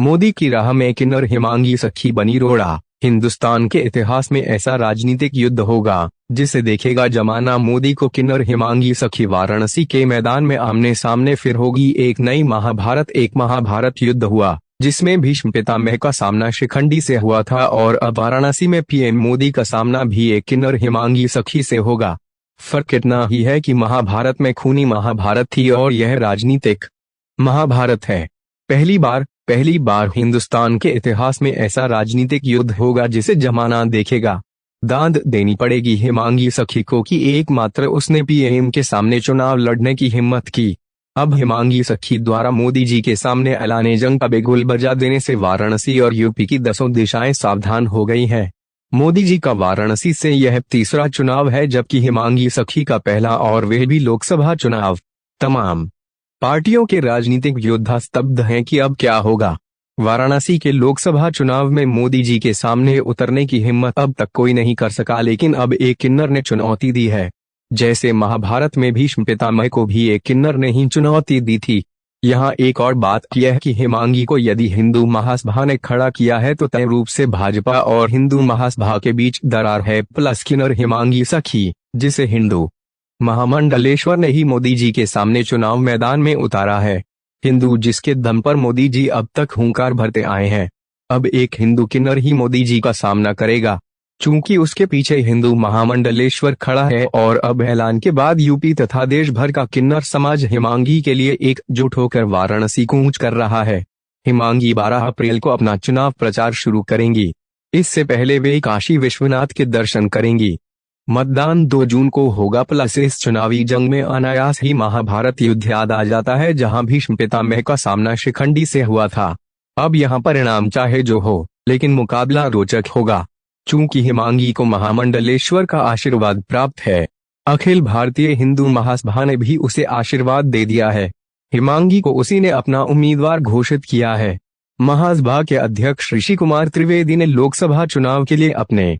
मोदी की राह में किन्नर हिमांगी सखी बनी रोड़ा। हिंदुस्तान के इतिहास में ऐसा राजनीतिक युद्ध होगा जिसे देखेगा जमाना। मोदी को किन्नर हिमांगी सखी। वाराणसी के मैदान में आमने सामने फिर होगी एक नई महाभारत। एक महाभारत युद्ध हुआ जिसमें भीष्म पितामह का सामना शिखंडी से हुआ था, और अब वाराणसी में पीएम मोदी का सामना भी एक किन्नर हिमांगी सखी से होगा। फर्क इतना ही है कि महाभारत में खूनी महाभारत थी और यह राजनीतिक महाभारत है। पहली बार हिंदुस्तान के इतिहास में ऐसा राजनीतिक युद्ध होगा जिसे जमाना देखेगा। दाद देनी पड़ेगी हिमांगी सखी को कि एकमात्र उसने पीएम के सामने चुनाव लड़ने की हिम्मत की। अब हिमांगी सखी द्वारा मोदी जी के सामने ऐलाने जंग का बिगुल बजा देने से वाराणसी और यूपी की 10 दिशाएं सावधान हो गई हैं। मोदी जी का वाराणसी से यह तीसरा चुनाव है, जबकि हिमांगी सखी का पहला, और वह भी लोकसभा चुनाव। तमाम पार्टियों के राजनीतिक योद्धा स्तब्ध हैं कि अब क्या होगा। वाराणसी के लोकसभा चुनाव में मोदी जी के सामने उतरने की हिम्मत अब तक कोई नहीं कर सका, लेकिन अब एक किन्नर ने चुनौती दी है। जैसे महाभारत में भीष्म पितामह को भी एक किन्नर ने ही चुनौती दी थी। यहाँ एक और बात यह है कि हिमांगी को यदि हिंदू महासभा ने खड़ा किया है तो तय रूप से भाजपा और हिंदू महासभा के बीच दरार है। प्लस किन्नर हिमांगी सखी, जिसे हिंदू महामंडलेश्वर ने ही मोदी जी के सामने चुनाव मैदान में उतारा है। हिंदू जिसके दम पर मोदी जी अब तक हुंकार भरते आए हैं, अब एक हिंदू किन्नर ही मोदी जी का सामना करेगा। चूंकि उसके पीछे हिंदू महामंडलेश्वर खड़ा है और अब ऐलान के बाद यूपी तथा देश भर का किन्नर समाज हिमांगी के लिए एकजुट होकर वाराणसी कूच कर रहा है। हिमांगी 12 अप्रैल को अपना चुनाव प्रचार शुरू करेंगी। इससे पहले वे काशी विश्वनाथ के दर्शन करेंगी। मतदान 2 जून को होगा। प्लस इस चुनावी जंग में अनायास ही महाभारत युद्ध याद आ जाता है, जहां भीष्म पितामह का सामना शिखंडी से हुआ था। अब यहां परिणाम चाहे जो हो, लेकिन मुकाबला रोचक होगा। चूंकि हिमांगी को महामंडलेश्वर का आशीर्वाद प्राप्त है, अखिल भारतीय हिंदू महासभा ने भी उसे आशीर्वाद दे दिया है। हिमांगी को उसी ने अपना उम्मीदवार घोषित किया है। महासभा के अध्यक्ष ऋषि कुमार त्रिवेदी ने लोकसभा चुनाव के लिए अपने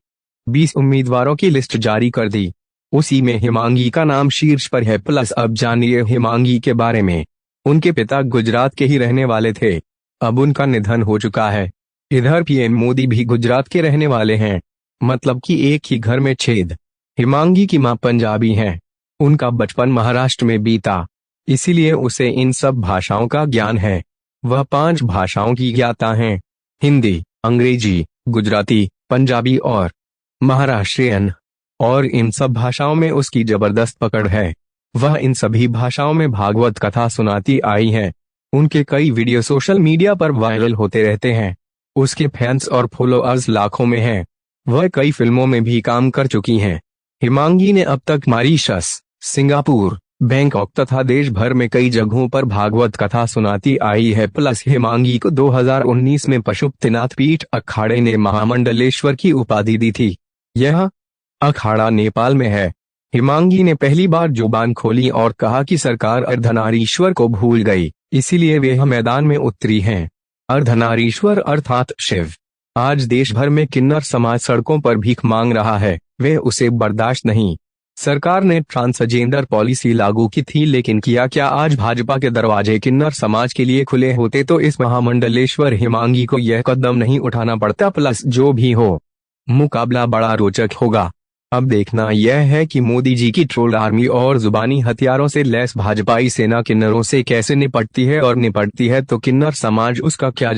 20 उम्मीदवारों की लिस्ट जारी कर दी। उसी में हिमांगी का नाम शीर्ष पर है। प्लस अब जानिए हिमांगी के बारे में। उनके पिता गुजरात के ही रहने वाले थे, अब उनका निधन हो चुका है। इधर पीएम मोदी भी गुजरात के रहने वाले हैं, मतलब कि एक ही घर में छेद। हिमांगी की मां पंजाबी हैं। उनका बचपन महाराष्ट्र में बीता, इसीलिए उसे इन सब भाषाओं का ज्ञान है। वह 5 भाषाओं की ज्ञाता हैं: हिंदी, अंग्रेजी, गुजराती, पंजाबी और महाराष्ट्रियन। और इन सब भाषाओं में उसकी जबरदस्त पकड़ है। वह इन सभी भाषाओं में भागवत कथा सुनाती आई है। उनके कई वीडियो सोशल मीडिया पर वायरल होते रहते हैं। उसके फैंस और फॉलोअर्स लाखों में हैं। वह कई फिल्मों में भी काम कर चुकी हैं। हिमांगी ने अब तक मॉरीशस, सिंगापुर, बैंकॉक तथा देश भर में कई जगहों पर भागवत कथा सुनाती आई है। प्लस हिमांगी को 2019 में पशुपतिनाथ पीठ अखाड़े ने महामंडलेश्वर की उपाधि दी थी। यह अखाड़ा नेपाल में है। हिमांगी ने पहली बार जुबान खोली और कहा कि सरकार अर्धनारीश्वर को भूल गई, इसीलिए वे मैदान में उतरी हैं। अर्धनारीश्वर अर्थात शिव। आज देश भर में किन्नर समाज सड़कों पर भीख मांग रहा है। वे उसे बर्दाश्त नहीं। सरकार ने ट्रांसजेंडर पॉलिसी लागू की थी, लेकिन किया क्या? आज भाजपा के दरवाजे किन्नर समाज के लिए खुले होते तो इस महामंडलेश्वर हिमांगी को यह कदम नहीं उठाना पड़ता। प्लस जो भी हो, मुकाबला बड़ा रोचक होगा। अब देखना यह है कि मोदी जी की ट्रोल आर्मी और जुबानी हथियारों से लैस भाजपाई सेना किन्नरों से कैसे निपटती है, और निपटती है तो किन्नर समाज उसका क्या